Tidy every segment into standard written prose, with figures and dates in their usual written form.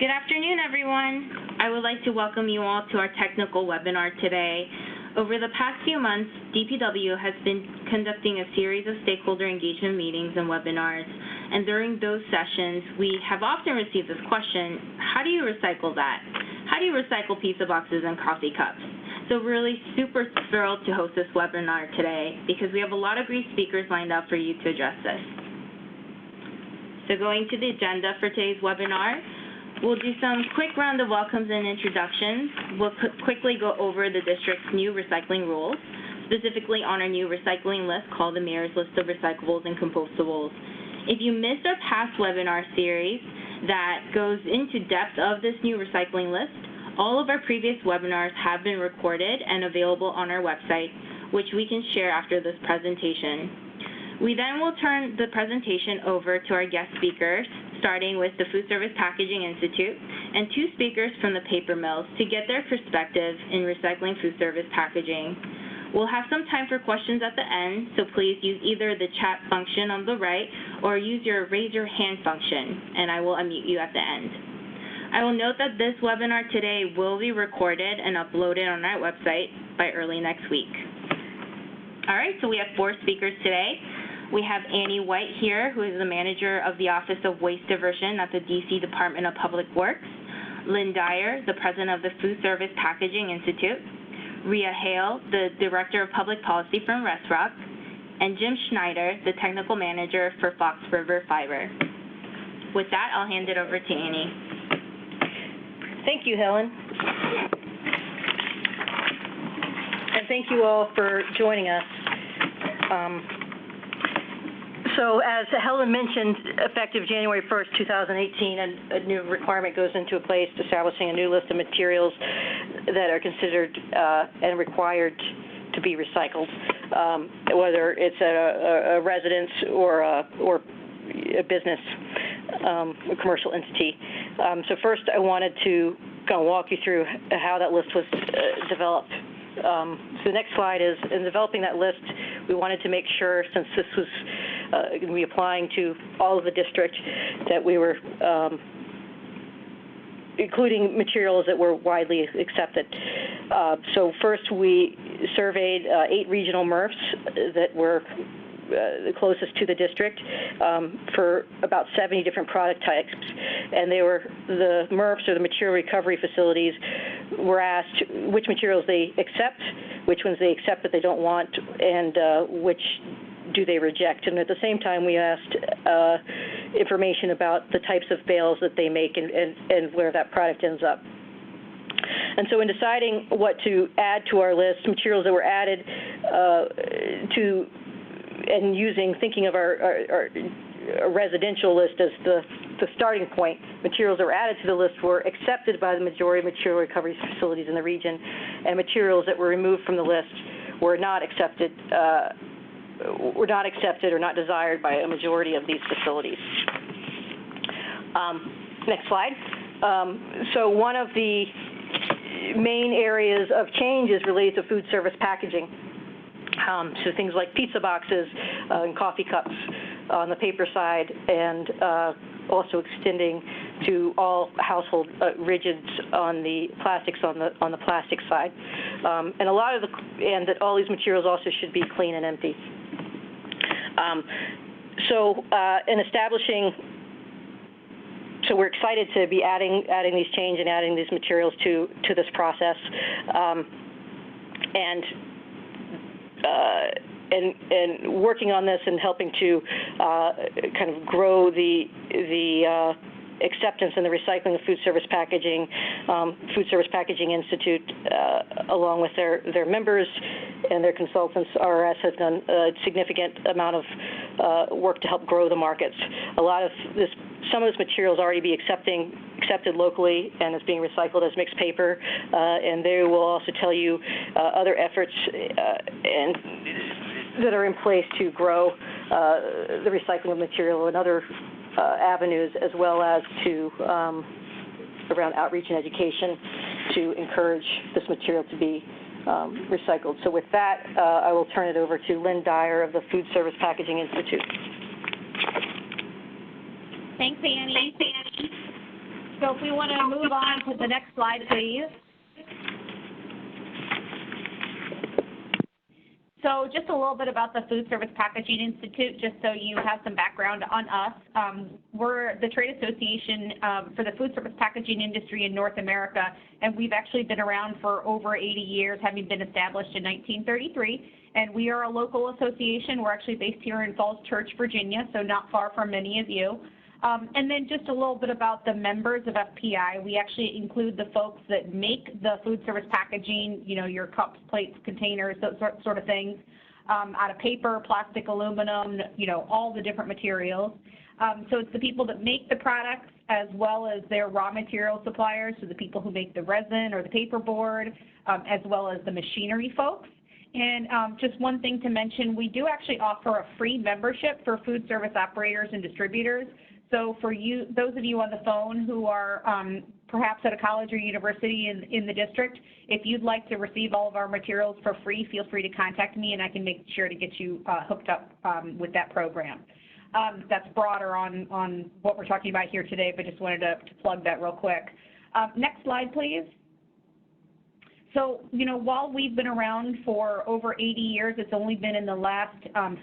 Good afternoon, everyone. I would like to welcome you all to our technical webinar today. Over the past few months, DPW has been conducting a series of stakeholder engagement meetings and webinars, and during those sessions, we have often received this question: how do you recycle that? How do you recycle pizza boxes and coffee cups? So really super thrilled to host this webinar today because we have a lot of great speakers lined up for you to address this. So going to the agenda for today's webinar, we'll do some quick round of welcomes and introductions. We'll quickly go over the district's new recycling rules, specifically on our new recycling list called the Mayor's List of Recyclables and Compostables. If you missed our past webinar series that goes into depth of this new recycling list, all of our previous webinars have been recorded and available on our website, which we can share after this presentation. We then will turn the presentation over to our guest speakers, starting with the Food Service Packaging Institute and two speakers from the paper mills to get their perspective in recycling food service packaging. We'll have some time for questions at the end, so please use either the chat function on the right or use your raise your hand function, and I will unmute you at the end. I will note that this webinar today will be recorded and uploaded on our website by early next week. All right, so we have four speakers today. We have Annie White here, who is the manager of the Office of Waste Diversion at the DC Department of Public Works, Lynn Dyer, the president of the Food Service Packaging Institute, Rhea Hale, the director of public policy from ResRock, and Jim Schneider, the technical manager for Fox River Fiber. With that, I'll hand it over to Annie. Thank you, Helen. And thank you all for joining us. So as Helen mentioned, effective January 1st, 2018, a new requirement goes into place establishing a new list of materials that are considered and required to be recycled, whether it's a residence or a business, a commercial entity. So first I wanted to kind of walk you through how that list was developed. So the next slide is, in developing that list, we wanted to make sure, since this was going to be applying to all of the district, that we were including materials that were widely accepted. So first we surveyed 8 regional MRFs that were the closest to the district for about 70 different product types, and they were the MRFs, or the material recovery facilities, were asked which materials they accept, which ones they accept that they don't want, and which do they reject. And at the same time, we asked information about the types of bales that they make and where that product ends up. And so in deciding what to add to our list, materials that were added to and thinking of our residential list as the starting point, materials that were added to the list were accepted by the majority of material recovery facilities in the region, and materials that were removed from the list were not accepted or not desired by a majority of these facilities. Next slide. So one of the main areas of change is related to food service packaging. So things like pizza boxes and coffee cups on the paper side, and also extending to all household rigids on the plastics on the plastic side, and that all these materials also should be clean and empty. In establishing, so we're excited to be adding these change and adding these materials to this process, and working on this and helping to kind of grow the acceptance and the recycling of food service packaging. Food Service Packaging Institute, along with their members and their consultants, RRS, has done a significant amount of work to help grow the markets. Some of this materials already be accepted locally and is being recycled as mixed paper, and they will also tell you other efforts that are in place to grow the recycling of material and other avenues, as well as to around outreach and education to encourage this material to be recycled. So with that, I will turn it over to Lynn Dyer of the Food Service Packaging Institute. Thanks, Annie. So if we want to move on to the next slide, please. So just a little bit about the Food Service Packaging Institute, just so you have some background on us. We're the trade association for the food service packaging industry in North America, and we've actually been around for over 80 years, having been established in 1933. And we are a local association. We're actually based here in Falls Church, Virginia, so not far from many of you. And then just a little bit about the members of FPI. We actually include the folks that make the food service packaging, you know, your cups, plates, containers, those sort of things, out of paper, plastic, aluminum, you know, all the different materials. So it's the people that make the products as well as their raw material suppliers, so the people who make the resin or the paperboard, as well as the machinery folks. And just one thing to mention, we do actually offer a free membership for food service operators and distributors. So for you, those of you on the phone who are perhaps at a college or university in the district, if you'd like to receive all of our materials for free, feel free to contact me and I can make sure to get you hooked up with that program. That's broader on what we're talking about here today, but just wanted to plug that real quick. Next slide, please. So, you know, while we've been around for over 80 years, it's only been in the last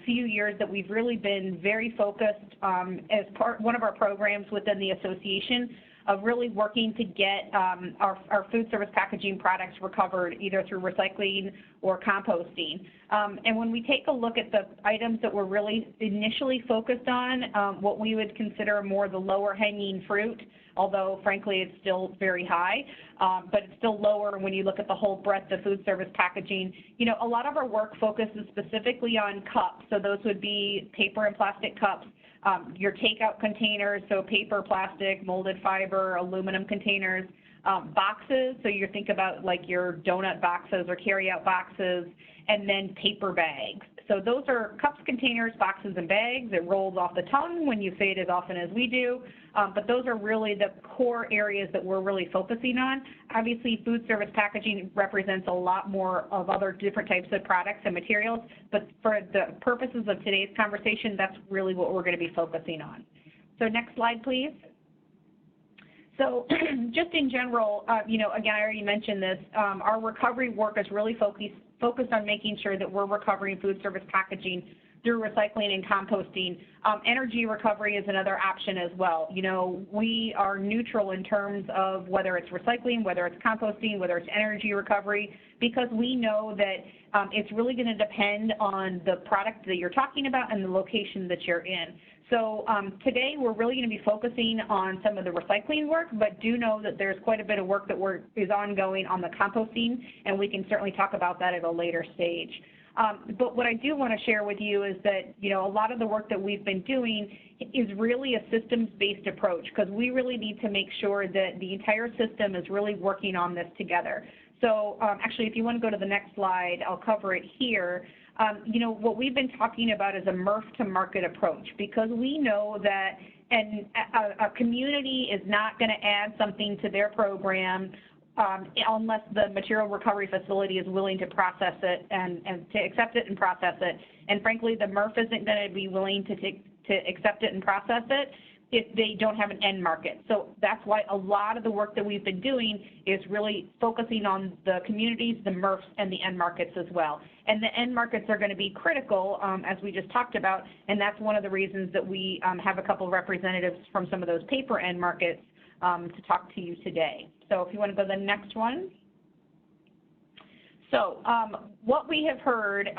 few years that we've really been very focused as one of our programs within the association of really working to get our food service packaging products recovered either through recycling or composting. And when we take a look at the items that we're really initially focused on, what we would consider more the lower hanging fruit, although frankly it's still very high, but it's still lower when you look at the whole breadth of food service packaging. You know, a lot of our work focuses specifically on cups, so those would be paper and plastic cups, your takeout containers, so paper, plastic, molded fiber, aluminum containers, boxes, so you think about like your donut boxes or carry-out boxes, and then paper bags. So those are cups, containers, boxes, and bags. It rolls off the tongue when you say it as often as we do, but those are really the core areas that we're really focusing on. Obviously, food service packaging represents a lot more of other different types of products and materials, but for the purposes of today's conversation, that's really what we're going to be focusing on. So next slide, please. So just in general, you know, again, I already mentioned this, our recovery work is really focused on making sure that we're recovering food service packaging through recycling and composting. Energy recovery is another option as well. You know, we are neutral in terms of whether it's recycling, whether it's composting, whether it's energy recovery, because we know that it's really going to depend on the product that you're talking about and the location that you're in. So today we're really going to be focusing on some of the recycling work, but do know that there's quite a bit of work that is ongoing on the composting, and we can certainly talk about that at a later stage. But what I do want to share with you is that, you know, a lot of the work that we've been doing is really a systems-based approach, because we really need to make sure that the entire system is really working on this together. So actually, if you want to go to the next slide, I'll cover it here. You know, what we've been talking about is a MRF to market approach, because we know that a community is not going to add something to their program unless the material recovery facility is willing to process it and to accept it and process it. And frankly, the MRF isn't going to be willing to accept it and process it if they don't have an end market. So that's why a lot of the work that we've been doing is really focusing on the communities, the MRFs, and the end markets as well. And the end markets are going to be critical, as we just talked about, and that's one of the reasons that we have a couple of representatives from some of those paper end markets to talk to you today. So if you want to go to the next one. So what we have heard,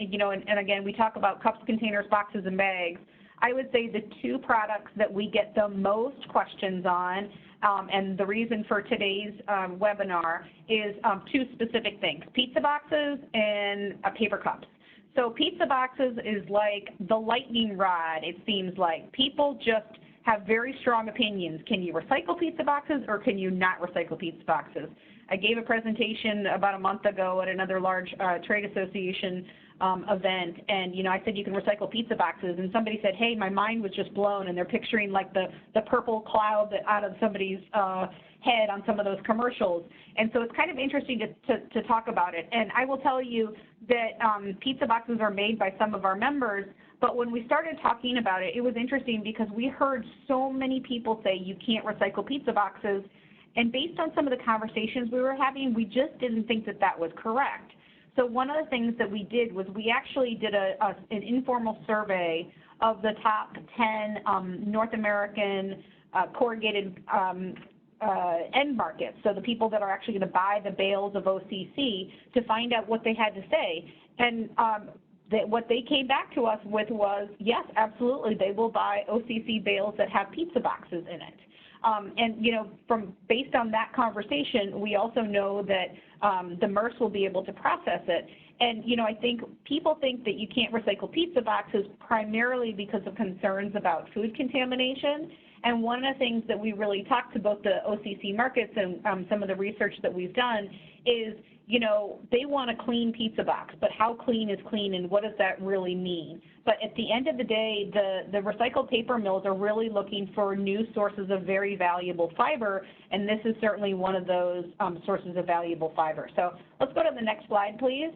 you know, and again, we talk about cups, containers, boxes, and bags. I would say the two products that we get the most questions on, and the reason for today's webinar is two specific things: pizza boxes and paper cups. So pizza boxes is like the lightning rod, it seems like. People just have very strong opinions. Can you recycle pizza boxes or can you not recycle pizza boxes? I gave a presentation about a month ago at another large trade association event, and you know, I said you can recycle pizza boxes, and somebody said, hey, my mind was just blown, and they're picturing like the purple cloud that out of somebody's head on some of those commercials. And so it's kind of interesting to talk about it. And I will tell you that pizza boxes are made by some of our members, But when we started talking about it, it was interesting because we heard so many people say you can't recycle pizza boxes. And based on some of the conversations we were having, we just didn't think that that was correct. So one of the things that we did was we actually did an informal survey of the top 10 North American corrugated end markets, so the people that are actually going to buy the bales of OCC, to find out what they had to say. And what they came back to us with was, yes, absolutely, they will buy OCC bales that have pizza boxes in it. And, you know, based on that conversation, we also know that the MRFs will be able to process it. And, you know, I think people think that you can't recycle pizza boxes primarily because of concerns about food contamination. And one of the things that we really talked to both the OCC markets and some of the research that we've done is, you know, they want a clean pizza box, but how clean is clean and what does that really mean? But at the end of the day, the recycled paper mills are really looking for new sources of very valuable fiber, and this is certainly one of those sources of valuable fiber. So let's go to the next slide, please.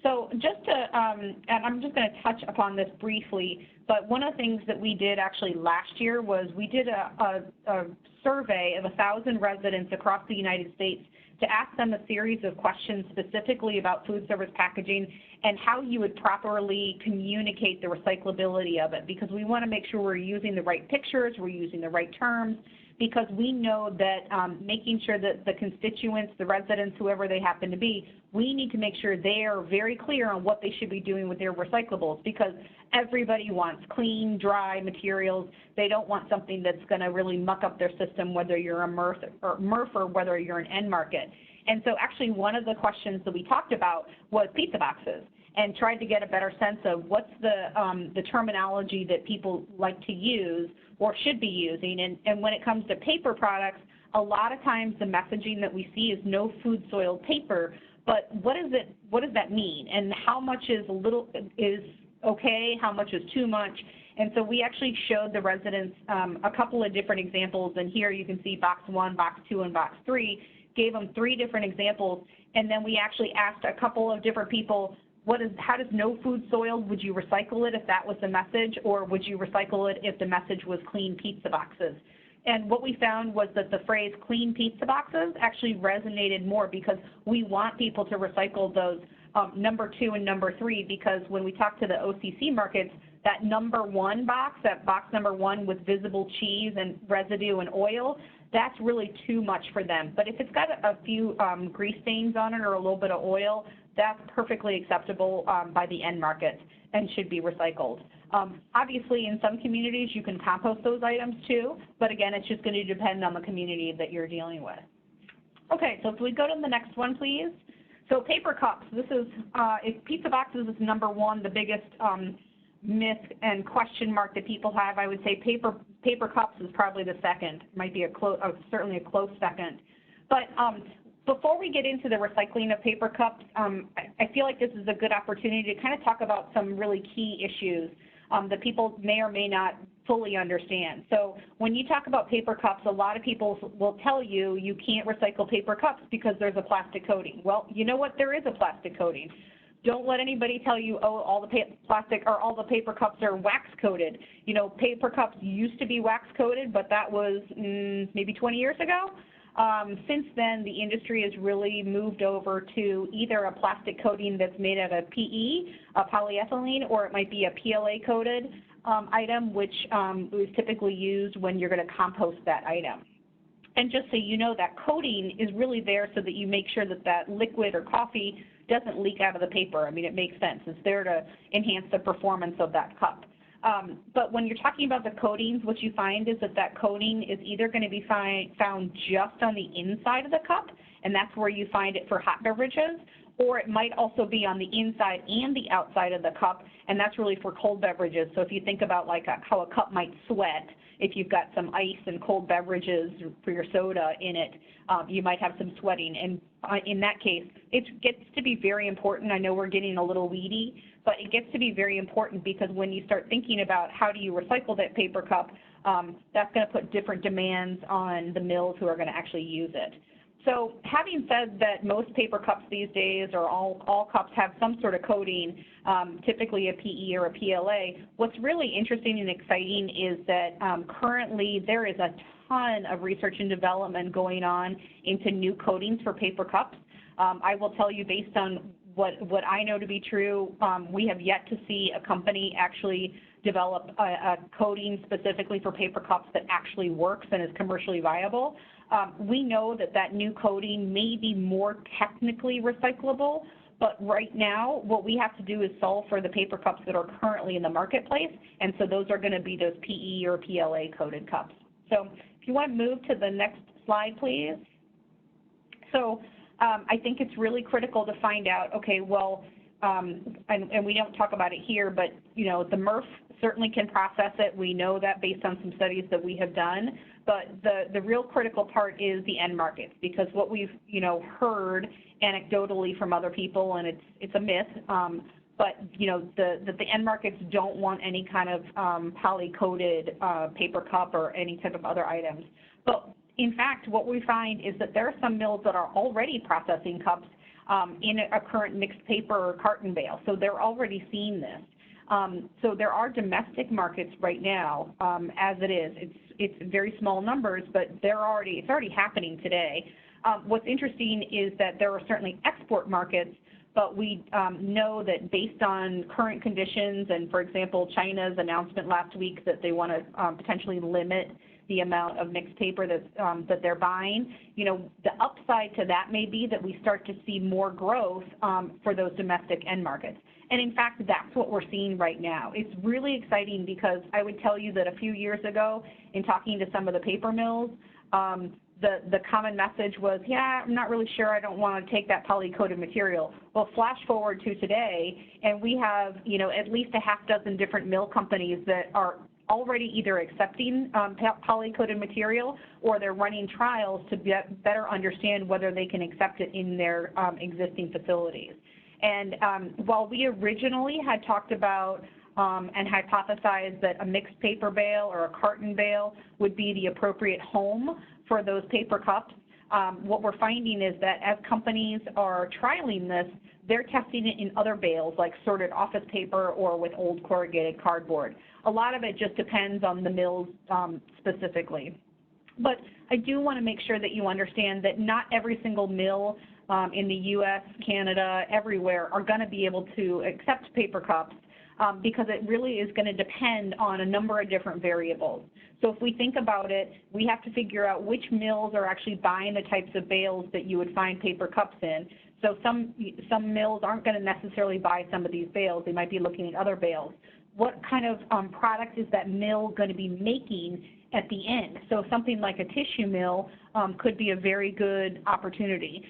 So just to, and I'm just going to touch upon this briefly, but one of the things that we did actually last year was we did a survey of 1,000 residents across the United States to ask them a series of questions specifically about food service packaging and how you would properly communicate the recyclability of it, because we want to make sure we're using the right pictures, we're using the right terms, because we know that making sure that the constituents, the residents, whoever they happen to be, we need to make sure they are very clear on what they should be doing with their recyclables, because everybody wants clean, dry materials. They don't want something that's going to really muck up their system, whether you're a MRF or whether you're an end market. And so actually one of the questions that we talked about was pizza boxes, and tried to get a better sense of what's the terminology that people like to use or should be using. And when it comes to paper products, a lot of times the messaging that we see is no food soiled paper, but what does that mean? And how much is okay, how much is too much? And so we actually showed the residents a couple of different examples, and here you can see box 1, box 2, and box 3, gave them 3 different examples, and then we actually asked a couple of different people, how does no food soiled, would you recycle it if that was the message, or would you recycle it if the message was clean pizza boxes? And what we found was that the phrase clean pizza boxes actually resonated more, because we want people to recycle those number 2 and number 3, because when we talk to the OCC markets, that number 1 box, that box number 1 with visible cheese and residue and oil, that's really too much for them. But if it's got a few grease stains on it or a little bit of oil, that's perfectly acceptable by the end market and should be recycled. Obviously, in some communities, you can compost those items too, but again, it's just going to depend on the community that you're dealing with. Okay, so if we go to the next one, please. So paper cups, this is, if pizza boxes is number 1, the biggest myth and question mark that people have, I would say paper cups is probably the second, might be certainly a close second. But before we get into the recycling of paper cups, I feel like this is a good opportunity to kind of talk about some really key issues that people may or may not fully understand. So when you talk about paper cups, a lot of people will tell you you can't recycle paper cups because there's a plastic coating. Well, you know what? There is a plastic coating. Don't let anybody tell you, oh, all the plastic or all the paper cups are wax coated. You know, paper cups used to be wax coated, but that was maybe 20 years ago. Since then, the industry has really moved over to either a plastic coating that's made out of PE, a polyethylene, or it might be a PLA-coated item, which is typically used when you're going to compost that item. And just so you know, that coating is really there so that you make sure that that liquid or coffee doesn't leak out of the paper. I mean, it makes sense. It's there to enhance the performance of that cup. But when you're talking about the coatings, what you find is that coating is either going to be found just on the inside of the cup, and that's where you find it for hot beverages, or it might also be on the inside and the outside of the cup, and that's really for cold beverages. So if you think about like how a cup might sweat, if you've got some ice and cold beverages for your soda in it, you might have some sweating. And in that case, it gets to be very important. I know we're getting a little weedy, but it gets to be very important because when you start thinking about how do you recycle that paper cup, that's going to put different demands on the mills who are going to actually use it. So having said that most paper cups these days, or all cups, have some sort of coating, typically a PE or a PLA, what's really interesting and exciting is that currently there is a ton of research and development going on into new coatings for paper cups. I will tell you, based on what I know to be true, we have yet to see a company actually develop a coating specifically for paper cups that actually works and is commercially viable. We know that new coating may be more technically recyclable, but right now what we have to do is solve for the paper cups that are currently in the marketplace, and so those are going to be those PE or PLA coated cups. So if you want to move to the next slide, please. So I think it's really critical to find out, okay, well, and we don't talk about it here, but, you know, the MRF certainly can process it. We know that based on some studies that we have done. But the real critical part is the end markets, because what we've, you know, heard anecdotally from other people, and it's a myth, but, you know, the end markets don't want any kind of poly-coated paper cup or any type of other items. But in fact, what we find is that there are some mills that are already processing cups in a current mixed paper or carton bale. So they're already seeing this. So there are domestic markets right now, as it is. It's very small numbers, but it's already happening today. What's interesting is that there are certainly export markets, but we know that based on current conditions, and for example, China's announcement last week that they want to potentially limit the amount of mixed paper that they're buying, you know, the upside to that may be that we start to see more growth for those domestic end markets. And in fact, that's what we're seeing right now. It's really exciting because I would tell you that a few years ago, in talking to some of the paper mills, the common message was, yeah, I'm not really sure, I don't want to take that poly-coated material. Well, flash forward to today, and we have, you know, at least a half dozen different mill companies that are already either accepting poly-coated material, or they're running trials to better understand whether they can accept it in their existing facilities. And while we originally had talked about and hypothesized that a mixed paper bale or a carton bale would be the appropriate home for those paper cups, what we're finding is that as companies are trialing this, they're testing it in other bales, like sorted office paper or with old corrugated cardboard. A lot of it just depends on the mills specifically. But I do want to make sure that you understand that not every single mill in the U.S., Canada, everywhere are going to be able to accept paper cups because it really is going to depend on a number of different variables. So if we think about it, we have to figure out which mills are actually buying the types of bales that you would find paper cups in. So some mills aren't going to necessarily buy some of these bales. They might be looking at other bales. What kind of product is that mill going to be making at the end? So something like a tissue mill could be a very good opportunity.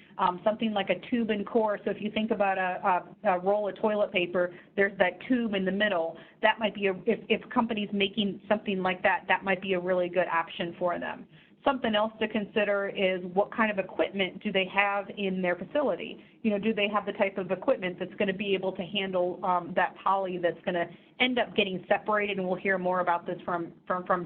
Something like a tube and core, so if you think about a roll of toilet paper, there's that tube in the middle. That might be, if a company's making something like that, that might be a really good option for them. Something else to consider is what kind of equipment do they have in their facility? You know, do they have the type of equipment that's going to be able to handle that poly that's going to end up getting separated? And we'll hear more about this from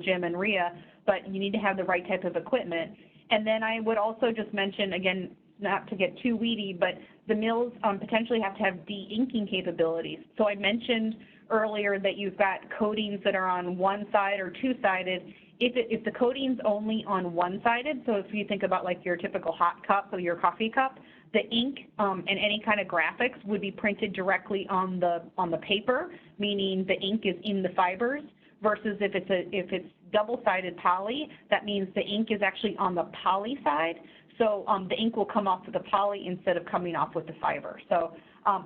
Jim and Rhea, but you need to have the right type of equipment. And then I would also just mention, again, not to get too weedy, but the mills potentially have to have de-inking capabilities. So I mentioned earlier that you've got coatings that are on one side or two-sided. If the coating's only on one-sided, so if you think about like your typical hot cup or your coffee cup, the ink and any kind of graphics would be printed directly on the paper, meaning the ink is in the fibers, versus if it's double-sided poly, that means the ink is actually on the poly side. So the ink will come off with the poly instead of coming off with the fiber. So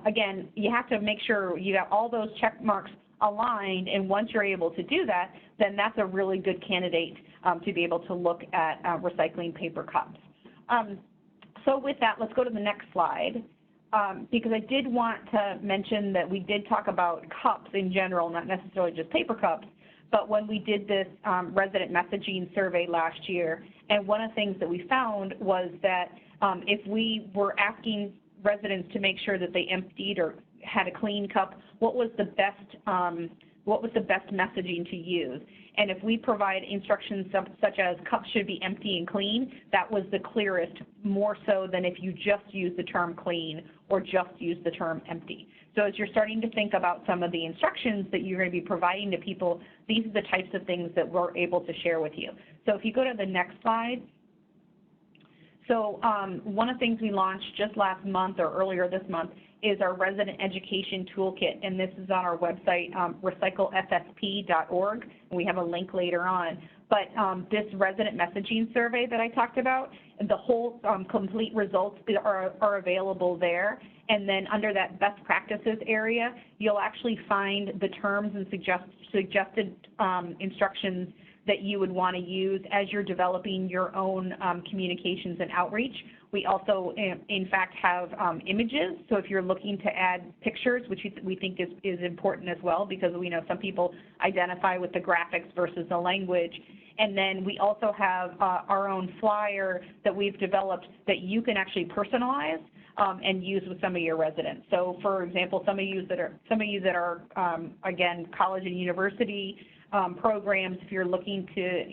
again, you have to make sure you got all those check marks aligned, and once you're able to do that, then that's a really good candidate to be able to look at recycling paper cups. So with that, let's go to the next slide, because I did want to mention that we did talk about cups in general, not necessarily just paper cups, but when we did this resident messaging survey last year, and one of the things that we found was that if we were asking residents to make sure that they emptied or had a clean cup, what was the best messaging to use? And if we provide instructions such as cups should be empty and clean, that was the clearest, more so than if you just use the term clean or just use the term empty. So as you're starting to think about some of the instructions that you're going to be providing to people, these are the types of things that we're able to share with you. So if you go to the next slide. So one of the things we launched just last month or earlier this month is our resident education toolkit, and this is on our website, recyclefsp.org, and we have a link later on. But this resident messaging survey that I talked about, the whole complete results are available there. And then under that best practices area, you'll actually find the terms and suggested instructions that you would want to use as you're developing your own communications and outreach. We also, in fact, have images. So if you're looking to add pictures, which we think is important as well, because we know some people identify with the graphics versus the language. And then we also have our own flyer that we've developed that you can actually personalize and use with some of your residents. So, for example, some of you that are again, college and university programs, if you're looking to,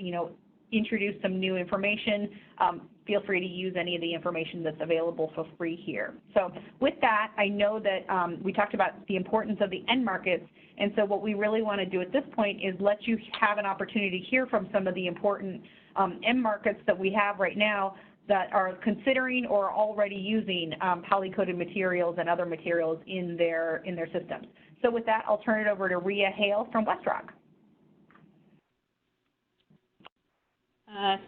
introduce some new information, feel free to use any of the information that's available for free here. So with that, I know that we talked about the importance of the end markets, and so what we really want to do at this point is let you have an opportunity to hear from some of the important end markets that we have right now that are considering or already using poly-coated materials and other materials in their systems. So with that, I'll turn it over to Rhea Hale from WestRock.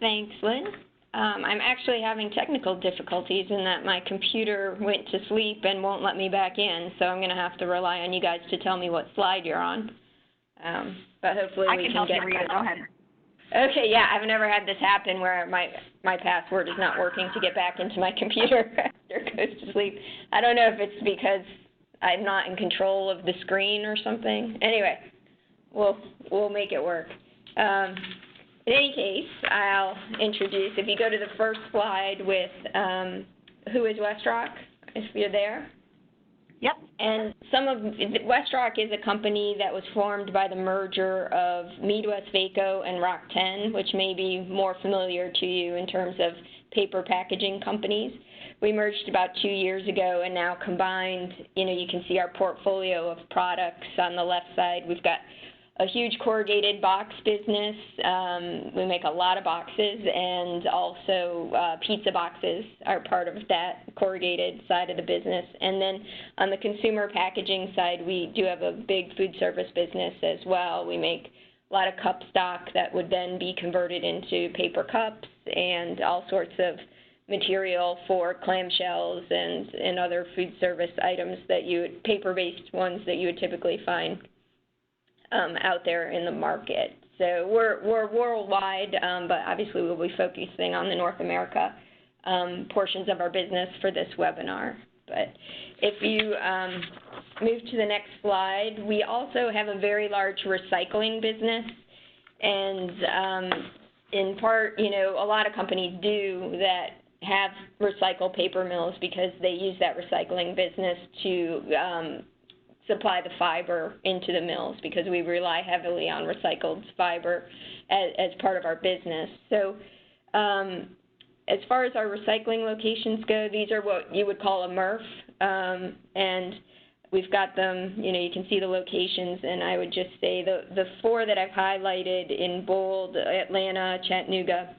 Thanks, Lynn. I'm actually having technical difficulties in that my computer went to sleep and won't let me back in, so I'm going to have to rely on you guys to tell me what slide you're on. But hopefully we can help get you, Rhea. Go ahead. Okay, yeah, I've never had this happen where my password is not working to get back into my computer after it goes to sleep. I don't know if it's because I'm not in control of the screen or something. Anyway, we'll make it work. In any case, I'll introduce, if you go to the first slide with who is WestRock, if you're there. Yep. And WestRock is a company that was formed by the merger of Midwest-Vaco and Rock-Tenn, which may be more familiar to you in terms of paper packaging companies. We merged about 2 years ago and now combined, you can see our portfolio of products on the left side. We've got a huge corrugated box business. We make a lot of boxes, and also pizza boxes are part of that corrugated side of the business. And then on the consumer packaging side, we do have a big food service business as well. We make a lot of cup stock that would then be converted into paper cups and all sorts of material for clamshells and other food service items paper-based ones that you would typically find out there in the market. So we're worldwide, but obviously we'll be focusing on the North America portions of our business for this webinar. But if you move to the next slide, we also have a very large recycling business, and in part, a lot of companies do that have recycled paper mills because they use that recycling business to supply the fiber into the mills, because we rely heavily on recycled fiber as part of our business. So as far as our recycling locations go, these are what you would call a MRF, and we've got them, you can see the locations, and I would just say the 4 that I've highlighted in bold, Atlanta, Chattanooga,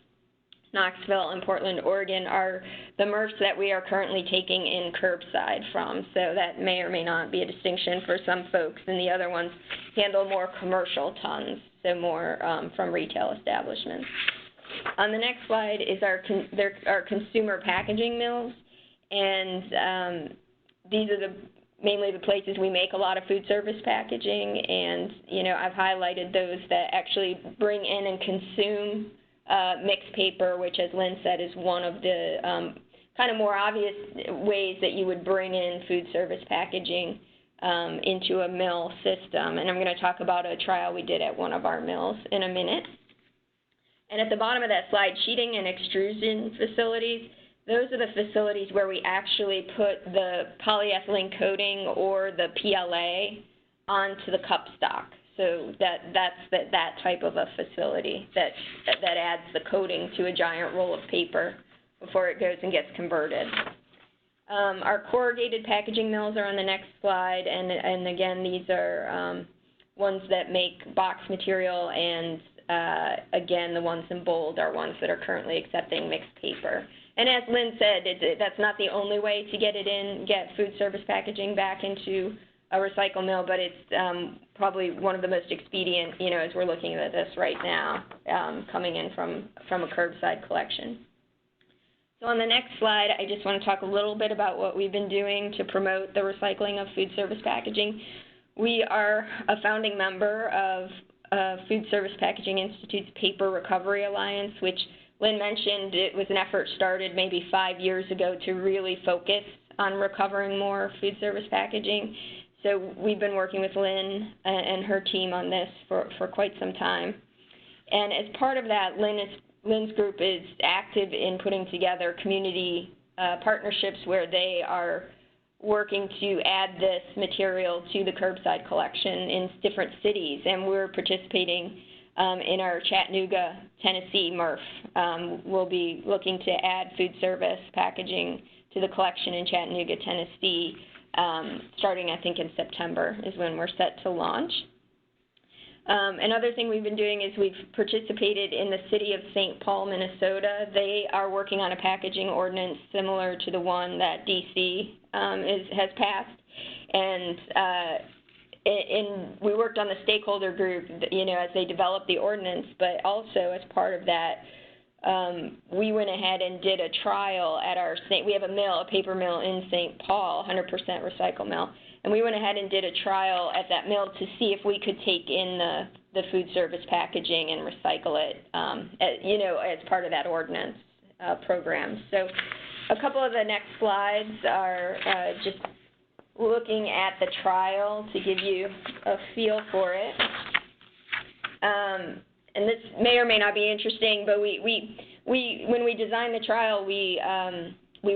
Knoxville, and Portland, Oregon, are the MRFs that we are currently taking in curbside from. So that may or may not be a distinction for some folks, and the other ones handle more commercial tons, so more from retail establishments. On the next slide is our consumer packaging mills, and these are mainly the places we make a lot of food service packaging, and I've highlighted those that actually bring in and consume mixed paper, which, as Lynn said, is one of the kind of more obvious ways that you would bring in food service packaging into a mill system. And I'm going to talk about a trial we did at one of our mills in a minute. And at the bottom of that slide, sheeting and extrusion facilities, those are the facilities where we actually put the polyethylene coating or the PLA onto the cup stock. So that's that type of a facility that adds the coating to a giant roll of paper before it goes and gets converted. Our corrugated packaging mills are on the next slide, and again, these are ones that make box material, and again, the ones in bold are ones that are currently accepting mixed paper. And as Lynn said, that's not the only way to get food service packaging back into a recycle mill, but it's probably one of the most expedient, as we're looking at this right now, coming in from a curbside collection. So on the next slide, I just want to talk a little bit about what we've been doing to promote the recycling of food service packaging. We are a founding member of Food Service Packaging Institute's Paper Recovery Alliance, which Lynn mentioned. It was an effort started maybe 5 years ago to really focus on recovering more food service packaging. So we've been working with Lynn and her team on this for quite some time. And as part of that, Lynn's group is active in putting together community partnerships where they are working to add this material to the curbside collection in different cities. And we're participating in our Chattanooga, Tennessee MRF. We'll be looking to add food service packaging to the collection in Chattanooga, Tennessee, starting, I think, in September is when we're set to launch. Another thing we've been doing is we've participated in the city of St. Paul, Minnesota. They are working on a packaging ordinance similar to the one that D.C. has passed. And we worked on the stakeholder group, as they developed the ordinance, but also as part of that, we went ahead and did a trial at we have a paper mill in St. Paul, 100% recycle mill. And we went ahead and did a trial at that mill to see if we could take in the food service packaging and recycle it, as part of that ordinance program. So a couple of the next slides are just looking at the trial to give you a feel for it. And this may or may not be interesting, but when we designed the trial, we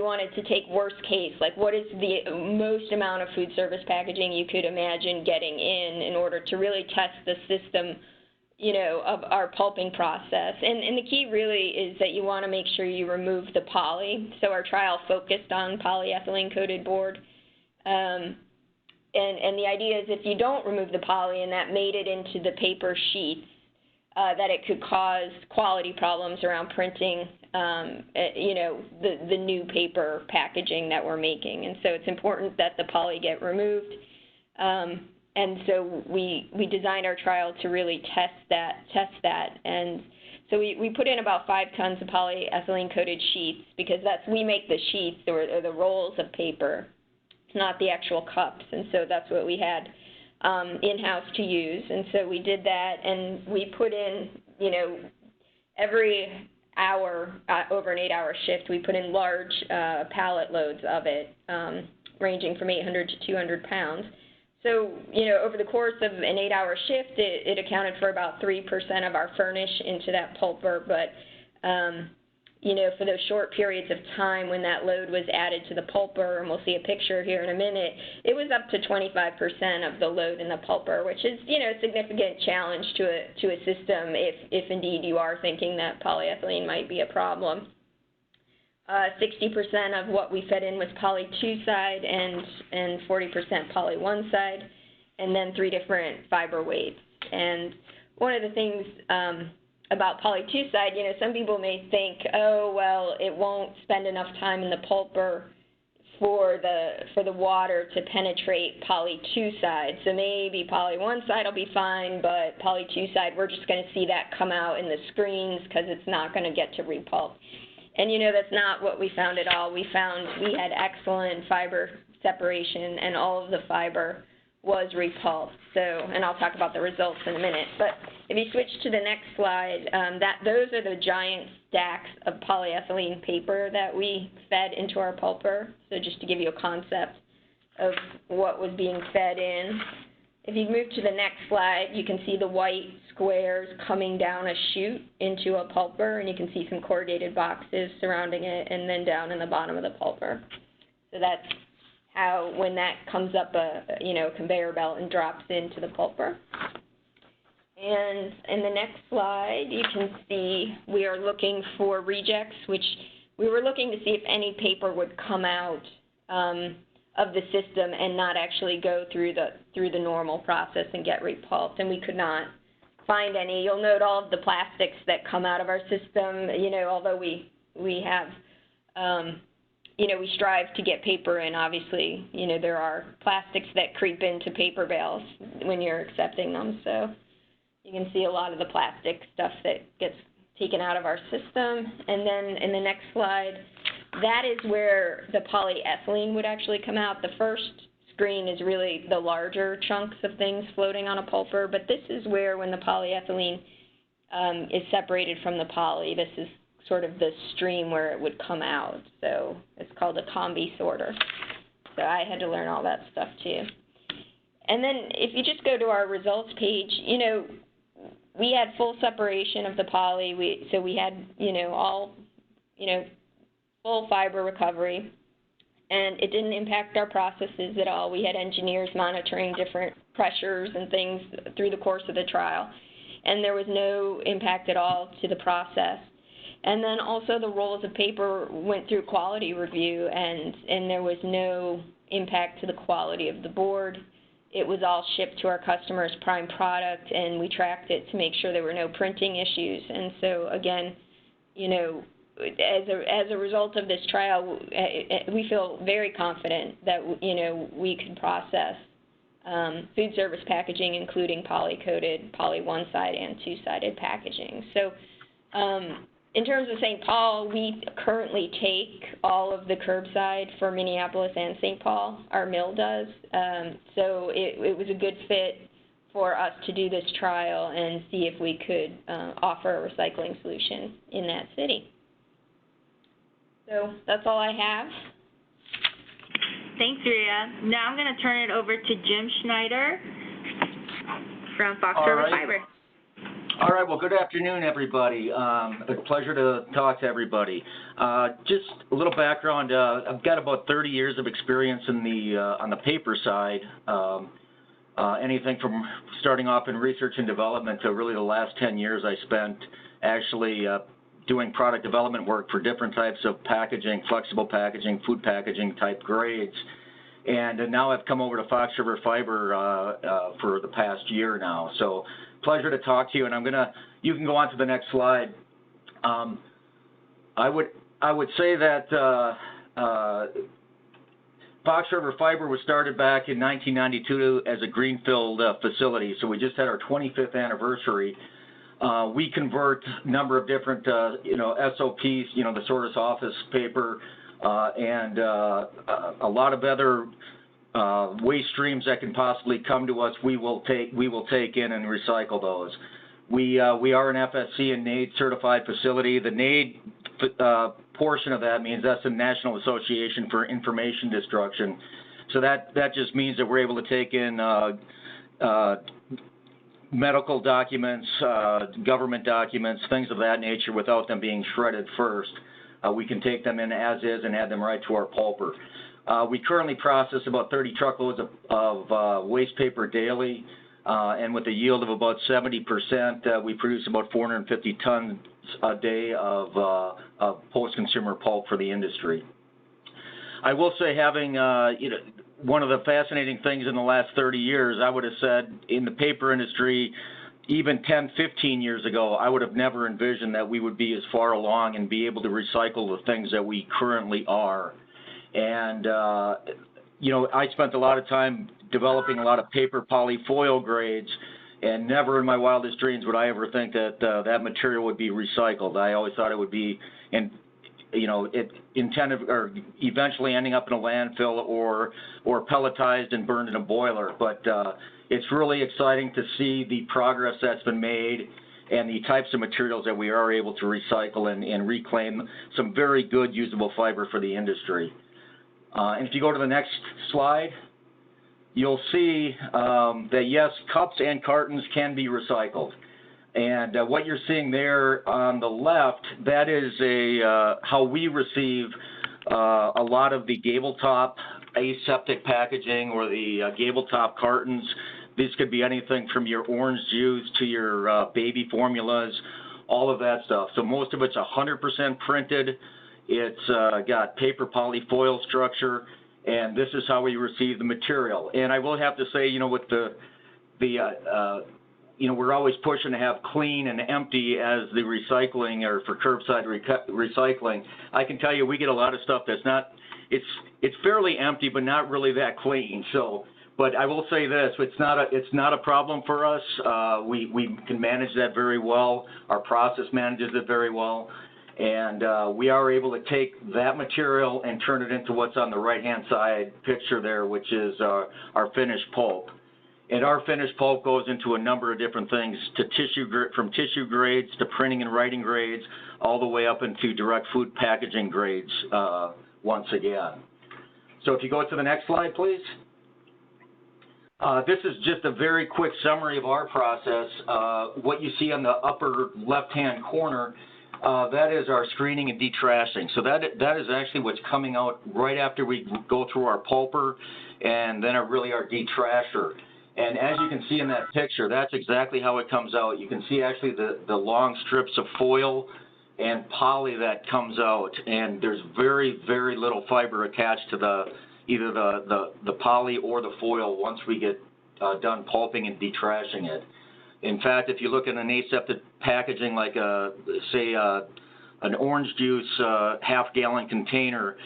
wanted to take worst case, like what is the most amount of food service packaging you could imagine getting in order to really test the system, of our pulping process. And the key really is that you want to make sure you remove the poly. So our trial focused on polyethylene coated board. And the idea is if you don't remove the poly and that made it into the paper sheets, that it could cause quality problems around printing, the new paper packaging that we're making. And so it's important that the poly get removed. And so we designed our trial to really test that. And so we put in about 5 tons of polyethylene coated sheets because we make the sheets or the rolls of paper. It's not the actual cups. And so that's what we had in-house to use. And so we did that, and we put in, every hour, over an 8-hour shift, we put in large pallet loads of it, ranging from 800 to 200 pounds. So, over the course of an 8-hour shift, it accounted for about 3% of our furnish into that pulper, but for those short periods of time when that load was added to the pulper, and we'll see a picture here in a minute, it was up to 25% of the load in the pulper, which is, a significant challenge to a system if indeed you are thinking that polyethylene might be a problem. 60% of what we fed in was poly 2 side and 40% poly 1 side, and then 3 different fiber weights. And one of the things about poly 2 side, some people may think, oh, well, it won't spend enough time in the pulper for the water to penetrate poly 2 side. So maybe poly 1 side will be fine, but poly 2 side, we're just going to see that come out in the screens because it's not going to get to repulp. And, that's not what we found at all. We found we had excellent fiber separation, and all of the fiber was repulsed. So, and I'll talk about the results in a minute. But if you switch to the next slide, those are the giant stacks of polyethylene paper that we fed into our pulper. So just to give you a concept of what was being fed in. If you move to the next slide, you can see the white squares coming down a chute into a pulper, and you can see some corrugated boxes surrounding it, and then down in the bottom of the pulper. So that's how, when that comes up a conveyor belt and drops into the pulper. And in the next slide, you can see we are looking for rejects, which we were looking to see if any paper would come out of the system and not actually go through the normal process and get repulped, and we could not find any. You'll note all of the plastics that come out of our system. You know, although we have, you know, we strive to get paper in. Obviously, you know, there are plastics that creep into paper bales when you're accepting them. So you can see a lot of the plastic stuff that gets taken out of our system. And then in the next slide, that is where the polyethylene would actually come out. The first screen is really the larger chunks of things floating on a pulper, but this is where, when the polyethylene is separated from the poly, this is sort of the stream where it would come out. So it's called a combi sorter. So I had to learn all that stuff too. And then if you just go to our results page, you know, we had full separation of the poly. So we had, you know, all, you know, full fiber recovery, and it didn't impact our processes at all. We had engineers monitoring different pressures and things through the course of the trial, and there was no impact at all to the process. And then also the rolls of paper went through quality review, and there was no impact to the quality of the board. It was all shipped to our customers' prime product, and we tracked it to make sure there were no printing issues. And so, again, you know, as a result of this trial, we feel very confident that, you know, we can process food service packaging, including poly-coated, poly one-side and two-sided packaging. So in terms of St. Paul, we currently take all of the curbside for Minneapolis and St. Paul. Our mill does. So it was a good fit for us to do this trial and see if we could offer a recycling solution in that city. So that's all I have. Thanks, Rhea. Now I'm going to turn it over to Jim Schneider from Fox River Fiber. All right. Well, good afternoon, everybody. A pleasure to talk to everybody. Just a little background. I've got about 30 years of experience in the on the paper side. Anything from starting off in research and development to really the last 10 years I spent actually doing product development work for different types of packaging, flexible packaging, food packaging type grades. And now I've come over to Fox River Fiber for the past year now. So pleasure to talk to you. And you can go on to the next slide. I would say that Fox River Fiber was started back in 1992 as a greenfield facility. So we just had our 25th anniversary. We convert a number of different, SOPs, the Sortis office paper, and a lot of other waste streams that can possibly come to us. We will take in and recycle those. We are an FSC and NAID certified facility. The NAID portion of that means that's the National Association for Information Destruction. So that just means that we're able to take in medical documents, government documents, things of that nature without them being shredded first. We can take them in as is and add them right to our pulper. We currently process about 30 truckloads of waste paper daily, and with a yield of about 70%, we produce about 450 tons a day of post-consumer pulp for the industry. I will say, having one of the fascinating things in the last 30 years, I would have said in the paper industry, even 10, 15 years ago, I would have never envisioned that we would be as far along and be able to recycle the things that we currently are. And, I spent a lot of time developing a lot of paper polyfoil grades, and never in my wildest dreams would I ever think that that material would be recycled. I always thought it would be intended or eventually ending up in a landfill or pelletized and burned in a boiler. But it's really exciting to see the progress that's been made and the types of materials that we are able to recycle and reclaim some very good usable fiber for the industry. And if you go to the next slide, you'll see that yes, cups and cartons can be recycled. And what you're seeing there on the left, that is how we receive a lot of the gable top aseptic packaging or the gable top cartons These could be anything from your orange juice to your baby formulas, all of that stuff. So most of it's 100% printed. It's got paper polyfoil structure, and this is how we receive the material. And I will have to say, with we're always pushing to have clean and empty as the recycling or for curbside recycling. I can tell you we get a lot of stuff that's not, it's fairly empty, but not really that clean. So, but I will say this, it's not a problem for us. We can manage that very well. Our process manages it very well. And we are able to take that material and turn it into what's on the right-hand side picture there, which is our finished pulp. And our finished pulp goes into a number of different things, from tissue grades to printing and writing grades, all the way up into direct food packaging grades once again. So if you go to the next slide, please. This is just a very quick summary of our process. What you see on the upper left-hand corner, that is our screening and detrashing. So that is actually what's coming out right after we go through our pulper and then really our detrasher. And as you can see in that picture, that's exactly how it comes out. You can see actually the long strips of foil and poly that comes out, and there's very, very little fiber attached to either the poly or the foil once we get done pulping and detrashing it. In fact, if you look at an aseptic packaging like an orange juice half-gallon container,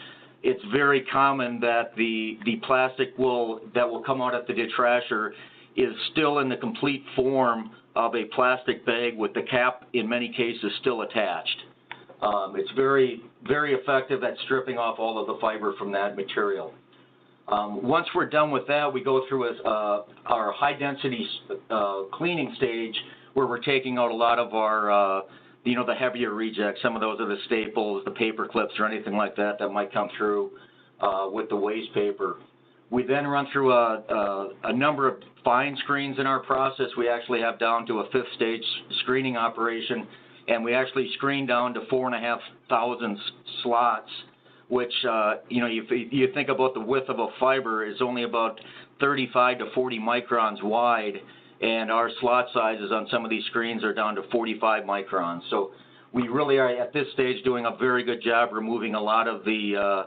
it's very common that the plastic that will come out at the detrasher is still in the complete form of a plastic bag with the cap, in many cases, still attached. It's very, very effective at stripping off all of the fiber from that material. Once we're done with that, we go through our high-density cleaning stage where we're taking out a lot of our the heavier rejects. Some of those are the staples, the paper clips, or anything like that might come through with the waste paper. We then run through a number of fine screens in our process. We actually have down to a 5th stage screening operation, and we actually screen down to 4,500 slots, which, you think about the width of a fiber is only about 35 to 40 microns wide, and our slot sizes on some of these screens are down to 45 microns. So we really are at this stage doing a very good job removing a lot of the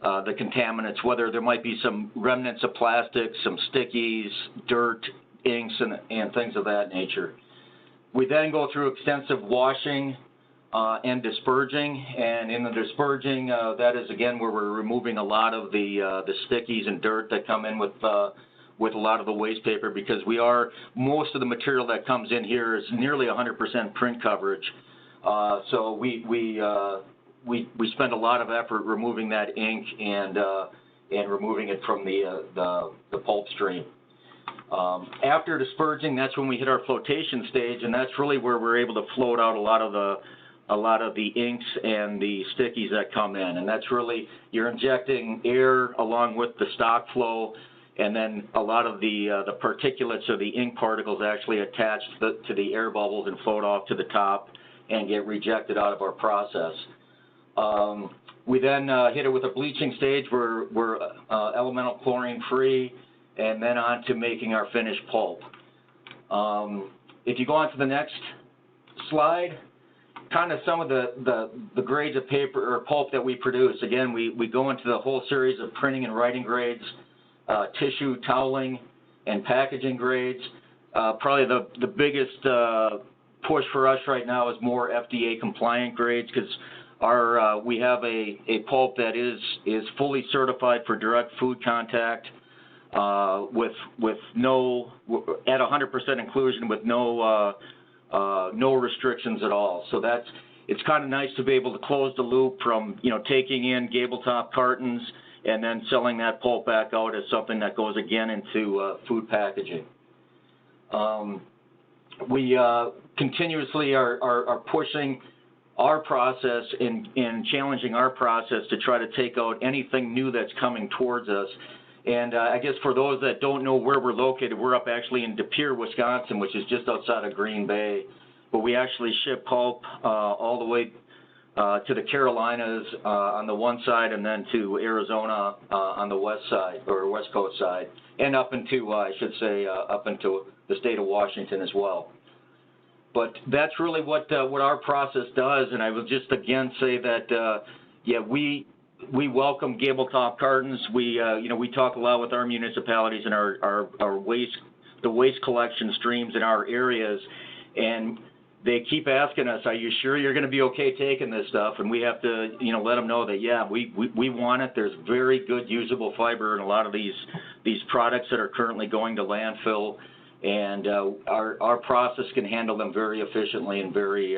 contaminants, whether there might be some remnants of plastic, some stickies, dirt, inks, and things of that nature. We then go through extensive washing and disperging, and in the disperging, that is again where we're removing a lot of the stickies and dirt that come in with a lot of the waste paper, because most of the material that comes in here is nearly 100% print coverage. So we spend a lot of effort removing that ink and removing it from the pulp stream. After disperging, that's when we hit our flotation stage, and that's really where we're able to float out a lot of the inks and the stickies that come in, and that's really, you're injecting air along with the stock flow, and then a lot of the particulates or the ink particles actually attach to the air bubbles and float off to the top and get rejected out of our process. We then hit it with a bleaching stage where we're elemental chlorine free, and then on to making our finished pulp. If you go on to the next slide, kind of some of the grades of paper or pulp that we produce. Again, we go into the whole series of printing and writing grades, tissue, toweling, and packaging grades. Probably the biggest push for us right now is more FDA compliant grades, because we have a pulp that is fully certified for direct food contact with no, at 100% inclusion with no restrictions at all. So it's kind of nice to be able to close the loop from taking in gable-top cartons and then selling that pulp back out as something that goes again into food packaging. We continuously are pushing our process and challenging our process to try to take out anything new that's coming towards us. And I guess for those that don't know where we're located, we're up actually in De Pere, Wisconsin, which is just outside of Green Bay. But we actually ship pulp all the way to the Carolinas on the one side, and then to Arizona on the west side, or west coast side, and up into, up into the state of Washington as well. But that's really what our process does, and I will just again say that, yeah, we welcome gable top cartons. We talk a lot with our municipalities and our waste collection streams in our areas, and they keep asking us, are you sure you're going to be okay taking this stuff? And we have to, let them know that, yeah, we want it. There's very good usable fiber in a lot of these products that are currently going to landfill, and our process can handle them very efficiently and very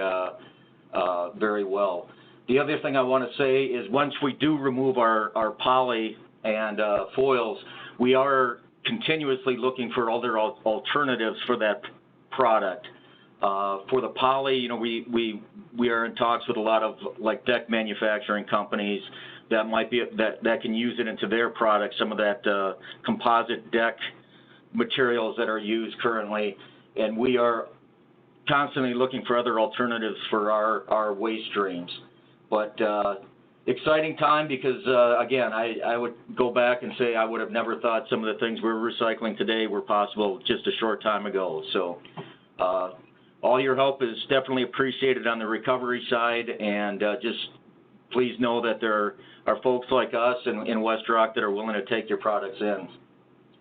well. The other thing I want to say is once we do remove our poly and foils, we are continuously looking for other alternatives for that product. For the poly, we are in talks with a lot of like deck manufacturing companies that might be that can use it into their products. Some of that composite deck materials that are used currently, and we are constantly looking for other alternatives for our waste streams. But exciting time because again, I would go back and say I would have never thought some of the things we're recycling today were possible just a short time ago. So. All your help is definitely appreciated on the recovery side, and just please know that there are folks like us in West Rock that are willing to take your products in,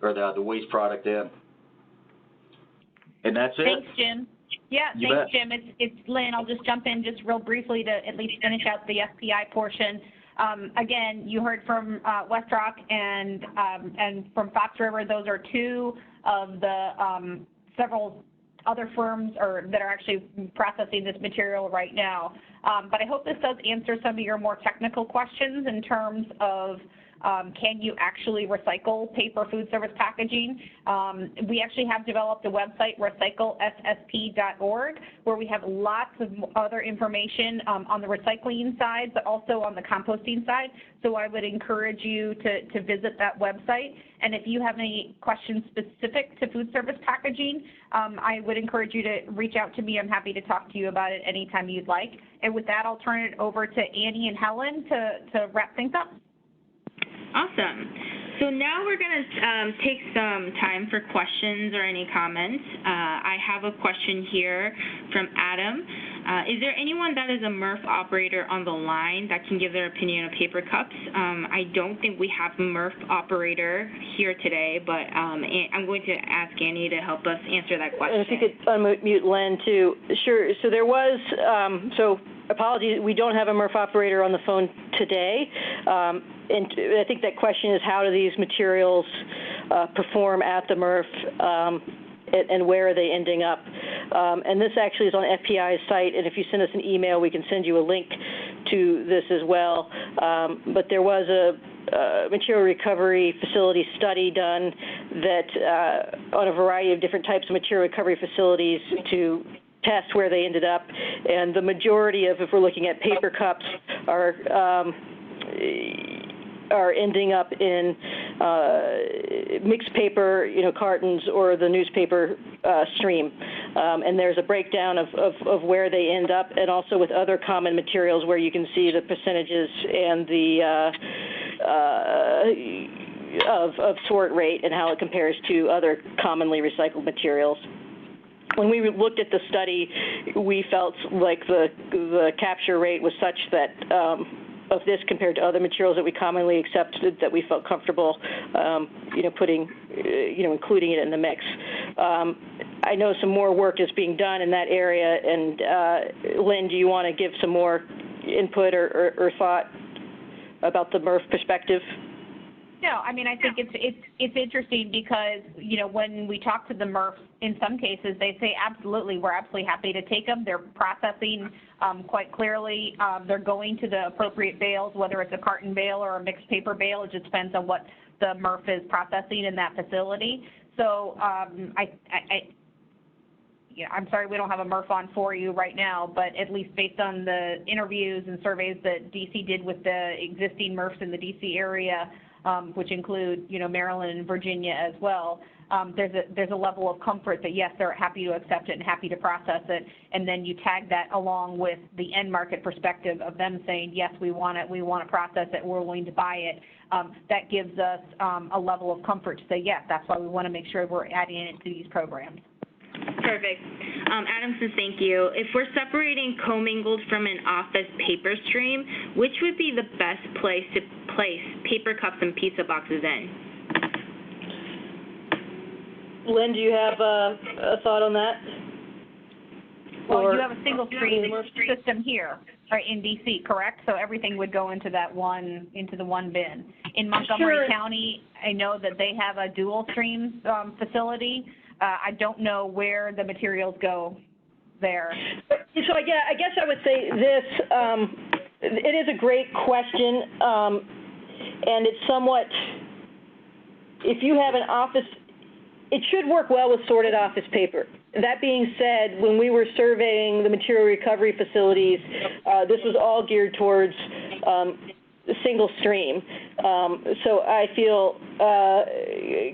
or the waste product in. And that's it. Thanks, Jim. Yeah, You thanks, bet. Jim. It's Lynn. I'll just jump in just real briefly to at least finish out the SPI portion. Again, you heard from West Rock and from Fox River. Those are two of the several other firms that are actually processing this material right now. But I hope this does answer some of your more technical questions in terms of can you actually recycle paper food service packaging? We actually have developed a website, recyclessp.org, where we have lots of other information on the recycling side, but also on the composting side. So I would encourage you to visit that website. And if you have any questions specific to food service packaging, I would encourage you to reach out to me. I'm happy to talk to you about it anytime you'd like. And with that, I'll turn it over to Annie and Helen to wrap things up. Awesome. So now we're going to take some time for questions or any comments. I have a question here from Adam. Is there anyone that is a MRF operator on the line that can give their opinion on paper cups? I don't think we have a MRF operator here today, but I'm going to ask Annie to help us answer that question. And if you could unmute Len too. Sure. So there was, apologies, we don't have a MRF operator on the phone today. And I think that question is how do these materials perform at the MRF and where are they ending up? And this actually is on FPI's site, and if you send us an email, we can send you a link to this as well. But there was a material recovery facility study done that on a variety of different types of material recovery facilities to test where they ended up, and the majority of, if we're looking at paper cups, are ending up in mixed paper, cartons or the newspaper stream. And there's a breakdown of where they end up, and also with other common materials where you can see the percentages and the of sort rate and how it compares to other commonly recycled materials. When we looked at the study, we felt like the capture rate was such that of this compared to other materials that we commonly accepted, that we felt comfortable, putting, including it in the mix. I know some more work is being done in that area, and Lynn, do you want to give some more input or thought about the MRF perspective? No, I mean, I think it's interesting because, when we talk to the MRFs, in some cases, they say, absolutely, we're absolutely happy to take them. They're processing quite clearly. They're going to the appropriate bales, whether it's a carton bale or a mixed paper bale. It just depends on what the MRF is processing in that facility. So I'm sorry we don't have a MRF on for you right now, but at least based on the interviews and surveys that DC did with the existing MRFs in the DC area, which include, Maryland and Virginia as well, there's a level of comfort that, yes, they're happy to accept it and happy to process it, and then you tag that along with the end market perspective of them saying, yes, we want it, we want to process it, we're willing to buy it. That gives us a level of comfort to say, yes, that's why we want to make sure we're adding it to these programs. Perfect. Adam says thank you. If we're separating commingled from an office paper stream, which would be the best place to place paper cups and pizza boxes in? Lynn, do you have a thought on that? Well, you have a single stream system here, right, in DC, correct? So everything would go into the one bin. In Montgomery County, I know that they have a dual stream facility. I don't know where the materials go there. So I guess I would say this, it is a great question, and it's somewhat, if you have an office, it should work well with sorted office paper. That being said, when we were surveying the material recovery facilities, this was all geared towards single stream. So I feel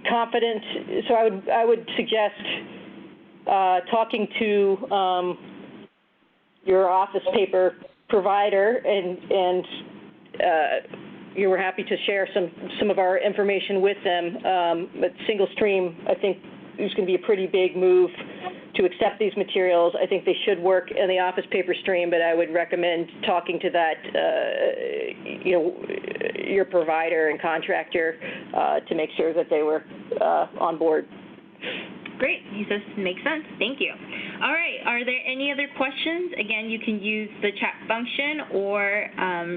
confident. So I would suggest talking to your office paper provider, and you were happy to share some of our information with them. But single stream, I think, is going to be a pretty big move to accept these materials. I think they should work in the office paper stream, but I would recommend talking to that, your provider and contractor to make sure that they were on board. Great. He says makes sense. Thank you. All right. Are there any other questions? Again, you can use the chat function or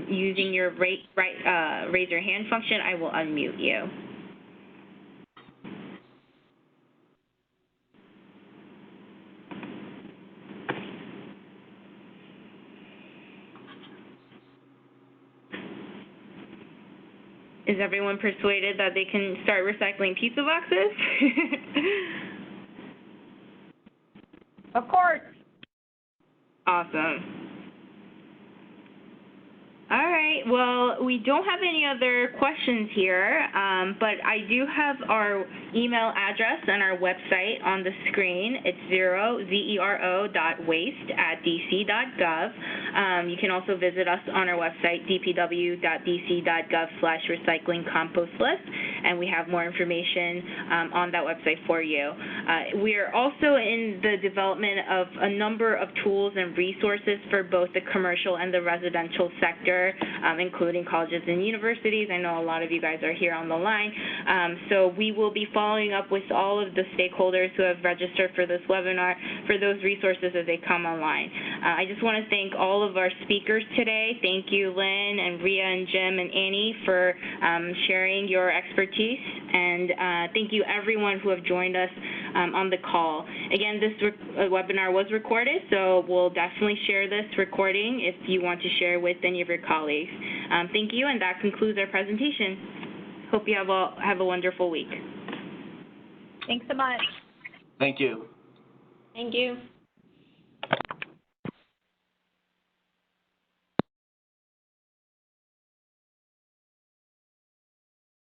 using your raise your hand function. I will unmute you. Is everyone persuaded that they can start recycling pizza boxes? Of course. Awesome. All right. Well, we don't have any other questions here, but I do have our email address and our website on the screen. It's zero.waste@dc.gov. You can also visit us on our website, dpw.dc.gov/recyclingcompostlist, and we have more information on that website for you. We are also in the development of a number of tools and resources for both the commercial and the residential sector, including colleges and universities. I know a lot of you guys are here on the line. So we will be following up with all of the stakeholders who have registered for this webinar for those resources as they come online. I just want to thank all of our speakers today. Thank you, Lynn and Ria and Jim and Annie, for sharing your expertise. And thank you everyone who have joined us on the call. Again, this webinar was recorded, so we'll definitely share this recording if you want to share with any of your colleagues. Thank you, and that concludes our presentation. Hope you have a wonderful week. Thanks so much. Thank you. Thank you.